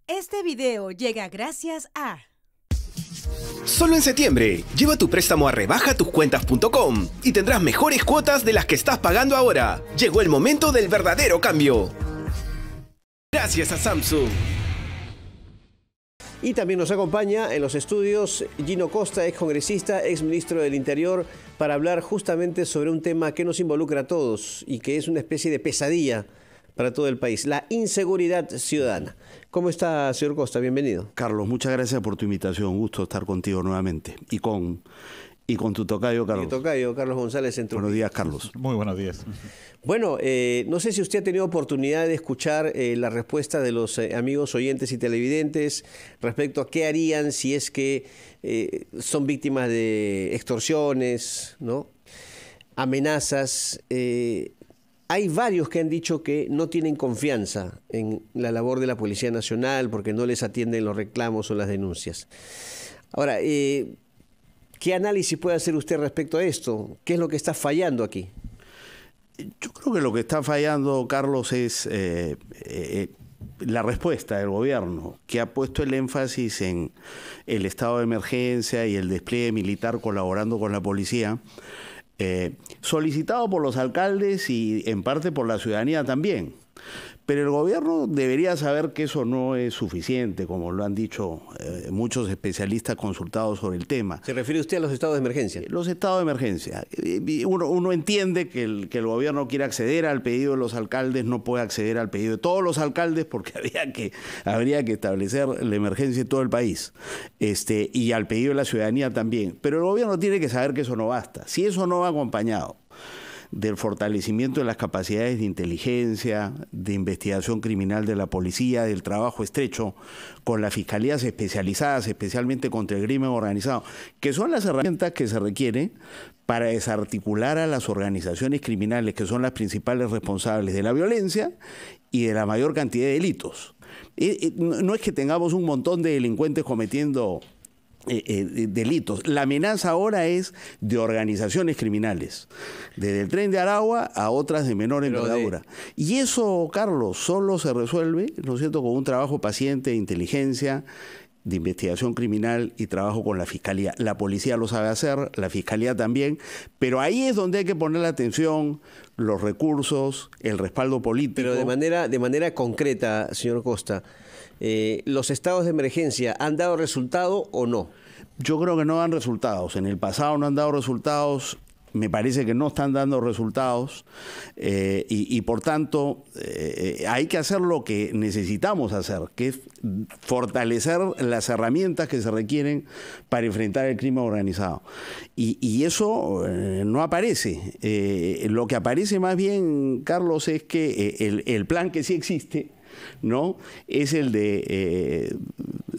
Este video llega gracias a... Solo en septiembre, lleva tu préstamo a rebajatucuentas.com y tendrás mejores cuotas de las que estás pagando ahora. Llegó el momento del verdadero cambio. Gracias a Samsung. Y también nos acompaña en los estudios Gino Costa, ex congresista, ex ministro del Interior, para hablar justamente sobre un tema que nos involucra a todos y que es una especie de pesadilla para todo el país, la inseguridad ciudadana. ¿Cómo está, señor Costa? Bienvenido. Carlos, muchas gracias por tu invitación. Un gusto estar contigo nuevamente. Y con tu tocayo, Carlos. Mi tocayo, Carlos González. Buenos días, Carlos. Muy buenos días. Bueno, no sé si usted ha tenido oportunidad de escuchar la respuesta de los amigos oyentes y televidentes respecto a qué harían si es que son víctimas de extorsiones, ¿no? Amenazas. Hay varios que han dicho que no tienen confianza en la labor de la Policía Nacional porque no les atienden los reclamos o las denuncias. Ahora, ¿qué análisis puede hacer usted respecto a esto? ¿Qué es lo que está fallando aquí? Yo creo que lo que está fallando, Carlos, es la respuesta del gobierno, que ha puesto el énfasis en el estado de emergencia y el despliegue militar colaborando con la policía, solicitado por los alcaldes y en parte por la ciudadanía también. Pero el gobierno debería saber que eso no es suficiente, como lo han dicho muchos especialistas consultados sobre el tema. ¿Se refiere usted a los estados de emergencia? Los estados de emergencia. Uno entiende que el gobierno quiere acceder al pedido de los alcaldes, no puede acceder al pedido de todos los alcaldes porque habría que establecer la emergencia en todo el país. Y al pedido de la ciudadanía también. Pero el gobierno tiene que saber que eso no basta. Si eso no va acompañado del fortalecimiento de las capacidades de inteligencia, de investigación criminal de la policía, del trabajo estrecho con las fiscalías especializadas, especialmente contra el crimen organizado, que son las herramientas que se requieren para desarticular a las organizaciones criminales, que son las principales responsables de la violencia y de la mayor cantidad de delitos. No es que tengamos un montón de delincuentes cometiendo delitos. La amenaza ahora es de organizaciones criminales, desde el Tren de Aragua a otras de menor envergadura. Y eso, Carlos, solo se resuelve, ¿no es cierto?, con un trabajo paciente de inteligencia, de investigación criminal y trabajo con la fiscalía. La policía lo sabe hacer, la fiscalía también, pero ahí es donde hay que poner la atención, los recursos, el respaldo político. Pero de manera concreta, señor Costa, ¿los estados de emergencia han dado resultado o no? Yo creo que no dan resultados. En el pasado no han dado resultados. Me parece que no están dando resultados y por tanto hay que hacer lo que necesitamos hacer, que es fortalecer las herramientas que se requieren para enfrentar el crimen organizado. Y eso no aparece. Lo que aparece más bien, Carlos, es que el plan que sí existe, ¿no?, es el de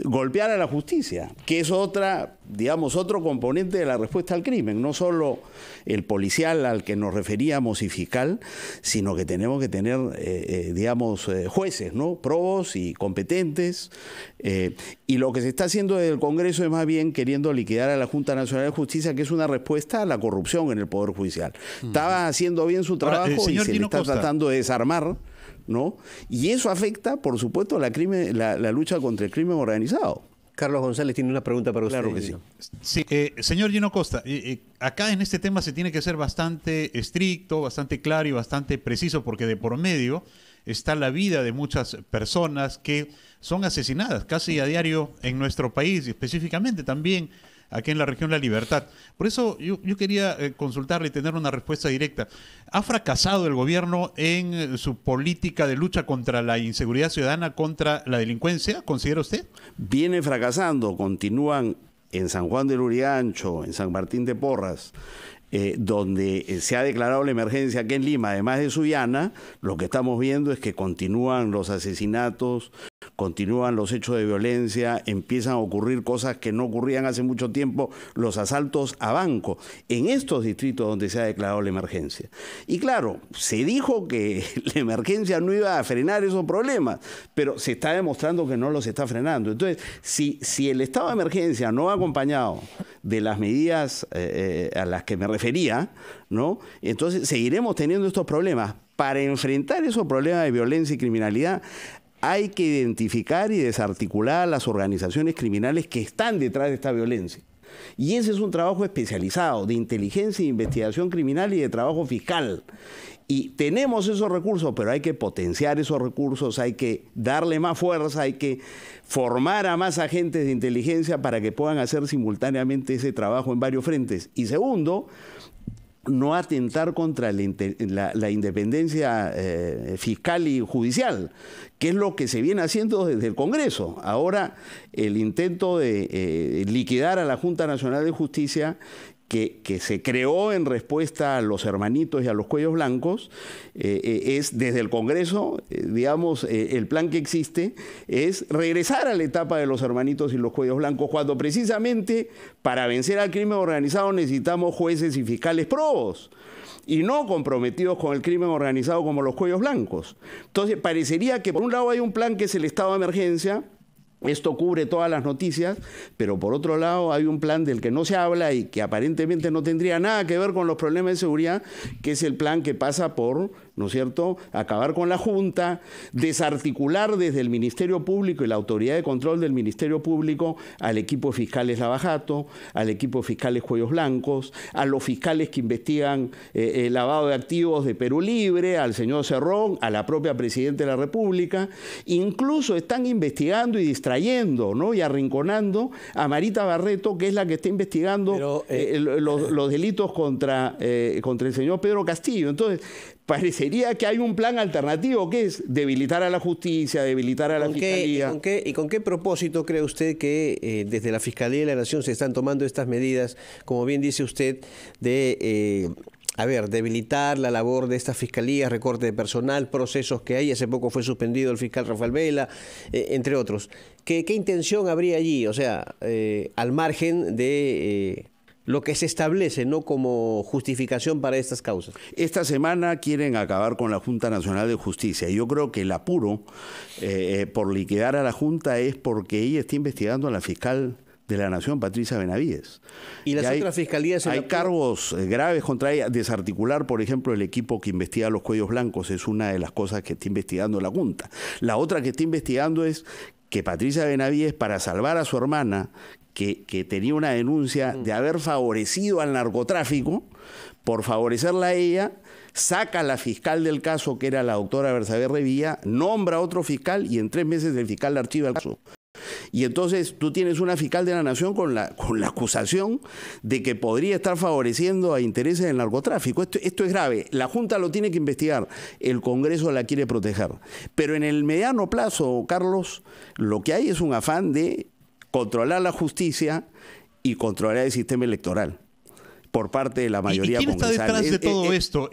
golpear a la justicia, que es otro componente de la respuesta al crimen, no solo el policial al que nos referíamos y fiscal, sino que tenemos que tener, jueces, ¿no?, probos y competentes. Y lo que se está haciendo desde el Congreso es más bien queriendo liquidar a la Junta Nacional de Justicia, que es una respuesta a la corrupción en el Poder Judicial. Estaba haciendo bien su trabajo y se le está tratando de desarmar, ¿no? Y eso afecta, por supuesto, la lucha contra el crimen organizado. Carlos González tiene una pregunta para usted. Claro que sí. Sí, señor Gino Costa, acá en este tema se tiene que ser bastante estricto, bastante claro y bastante preciso, porque de por medio está la vida de muchas personas que son asesinadas casi a diario en nuestro país, y específicamente también aquí en la región La Libertad. Por eso yo quería consultarle y tener una respuesta directa. ¿Ha fracasado el gobierno en su política de lucha contra la inseguridad ciudadana, contra la delincuencia, considera usted? Viene fracasando, continúan en San Juan del Lurigancho, en San Martín de Porras, donde se ha declarado la emergencia aquí en Lima, además de Sullana. Lo que estamos viendo es que continúan los asesinatos, continúan los hechos de violencia, empiezan a ocurrir cosas que no ocurrían hace mucho tiempo, los asaltos a bancos, en estos distritos donde se ha declarado la emergencia. Y claro, se dijo que la emergencia no iba a frenar esos problemas, pero se está demostrando que no los está frenando. Entonces, si el estado de emergencia no va acompañado de las medidas a las que me refería, ¿no?, entonces seguiremos teniendo estos problemas. Para enfrentar esos problemas de violencia y criminalidad hay que identificar y desarticular a las organizaciones criminales que están detrás de esta violencia. Y ese es un trabajo especializado de inteligencia e investigación criminal y de trabajo fiscal. Y tenemos esos recursos, pero hay que potenciar esos recursos, hay que darle más fuerza, hay que formar a más agentes de inteligencia para que puedan hacer simultáneamente ese trabajo en varios frentes. Y segundo, no atentar contra la independencia fiscal y judicial, que es lo que se viene haciendo desde el Congreso. Ahora, el intento de liquidar a la Junta Nacional de Justicia, que se creó en respuesta a los hermanitos y a los cuellos blancos, es desde el Congreso, digamos, el plan que existe es regresar a la etapa de los hermanitos y los cuellos blancos, cuando precisamente para vencer al crimen organizado necesitamos jueces y fiscales probos y no comprometidos con el crimen organizado como los cuellos blancos. Entonces, parecería que por un lado hay un plan que es el estado de emergencia. Esto cubre todas las noticias, pero por otro lado hay un plan del que no se habla y que aparentemente no tendría nada que ver con los problemas de seguridad, que es el plan que pasa por, ¿no es cierto?, acabar con la Junta, desarticular desde el Ministerio Público y la Autoridad de Control del Ministerio Público al equipo de fiscales Lavajato, al equipo de fiscales Cuellos Blancos, a los fiscales que investigan el lavado de activos de Perú Libre, al señor Cerrón, a la propia Presidenta de la República. Incluso están investigando y distrayendo, ¿no?, y arrinconando a Marita Barreto, que es la que está investigando los delitos contra el señor Pedro Castillo. Entonces, parecería que hay un plan alternativo, que es debilitar a la justicia, debilitar a la Fiscalía. ¿Y con qué propósito cree usted que desde la Fiscalía de la Nación se están tomando estas medidas, como bien dice usted, de debilitar la labor de estas fiscalías, recorte de personal, procesos que hay? Hace poco fue suspendido el fiscal Rafael Vela, entre otros. ¿Qué intención habría allí? O sea, al margen de lo que se establece, no como justificación para estas causas. Esta semana quieren acabar con la Junta Nacional de Justicia. Yo creo que el apuro por liquidar a la Junta es porque ella está investigando a la fiscal de la Nación, Patricia Benavides. ¿Y las otras fiscalías? Hay cargos graves contra ella. Desarticular, por ejemplo, el equipo que investiga los cuellos blancos es una de las cosas que está investigando la Junta. La otra que está investigando es que Patricia Benavides, para salvar a su hermana, que tenía una denuncia de haber favorecido al narcotráfico, por favorecerla a ella, saca a la fiscal del caso, que era la doctora Bersabe Revilla, nombra a otro fiscal y en 3 meses el fiscal le archiva el caso. Y entonces tú tienes una fiscal de la Nación con la acusación de que podría estar favoreciendo a intereses del narcotráfico. Esto es grave. La Junta lo tiene que investigar. El Congreso la quiere proteger. Pero en el mediano plazo, Carlos, lo que hay es un afán de controlar la justicia y controlar el sistema electoral por parte de la mayoría congresal. ¿Y quién está detrás de todo esto?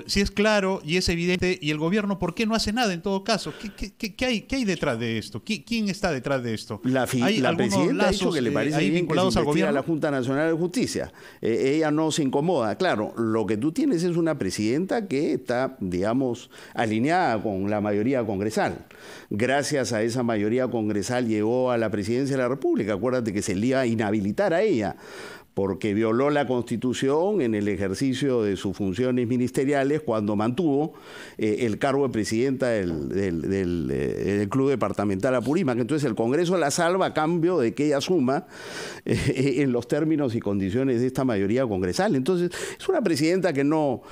Si es claro y es evidente, ¿y el gobierno por qué no hace nada en todo caso? ¿Qué hay detrás de esto? ¿Quién está detrás de esto? La presidenta ha dicho que le parece bien que se investigue a la Junta Nacional de Justicia. Ella no se incomoda. Claro, lo que tú tienes es una presidenta que está, digamos, alineada con la mayoría congresal. Gracias a esa mayoría congresal llegó a la presidencia de la República. Acuérdate que se le iba a inhabilitar a ella, porque violó la Constitución en el ejercicio de sus funciones ministeriales cuando mantuvo el cargo de presidenta del Club Departamental Apurímac. Entonces el Congreso la salva a cambio de que ella asuma en los términos y condiciones de esta mayoría congresal. Entonces es una presidenta que no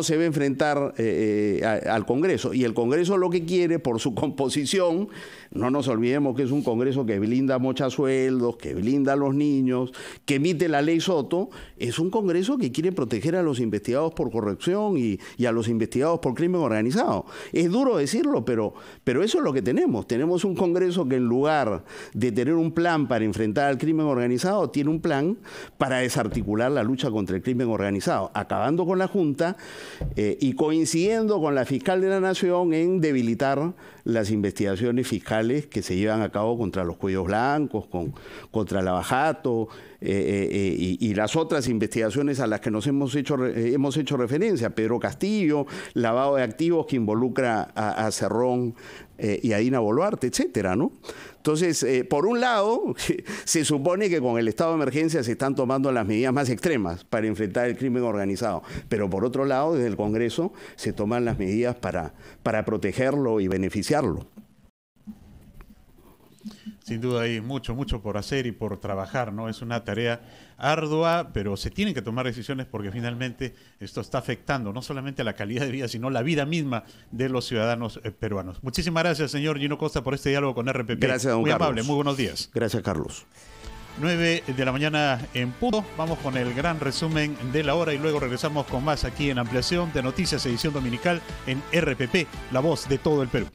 se va a enfrentar al Congreso. Y el Congreso lo que quiere, por su composición, no nos olvidemos que es un Congreso que blinda mochasueldos, que blinda a los niños, que emite la ley Soto, es un Congreso que quiere proteger a los investigados por corrupción y a los investigados por crimen organizado. Es duro decirlo, pero eso es lo que tenemos. Tenemos un Congreso que en lugar de tener un plan para enfrentar al crimen organizado, tiene un plan para desarticular la lucha contra el crimen organizado, acabando con la Junta y coincidiendo con la fiscal de la Nación en debilitar las investigaciones fiscales que se llevan a cabo contra los cuellos blancos, contra Lavajato y las otras investigaciones a las que nos hemos hecho referencia, Pedro Castillo, lavado de activos que involucra a Cerrón y a Dina Boluarte, etcétera, ¿no? Entonces, por un lado, se supone que con el estado de emergencia se están tomando las medidas más extremas para enfrentar el crimen organizado, pero por otro lado, desde el Congreso se toman las medidas para protegerlo y beneficiarlo. Sin duda hay mucho por hacer y por trabajar, ¿no? Es una tarea ardua, pero se tienen que tomar decisiones porque finalmente esto está afectando no solamente a la calidad de vida, sino la vida misma de los ciudadanos peruanos. Muchísimas gracias, señor Gino Costa, por este diálogo con RPP. Gracias, don Muy Carlos. amable, muy buenos días. Gracias, Carlos. 9 de la mañana en punto. Vamos con el gran resumen de la hora y luego regresamos con más aquí en Ampliación de Noticias, edición dominical en RPP, la voz de todo el Perú.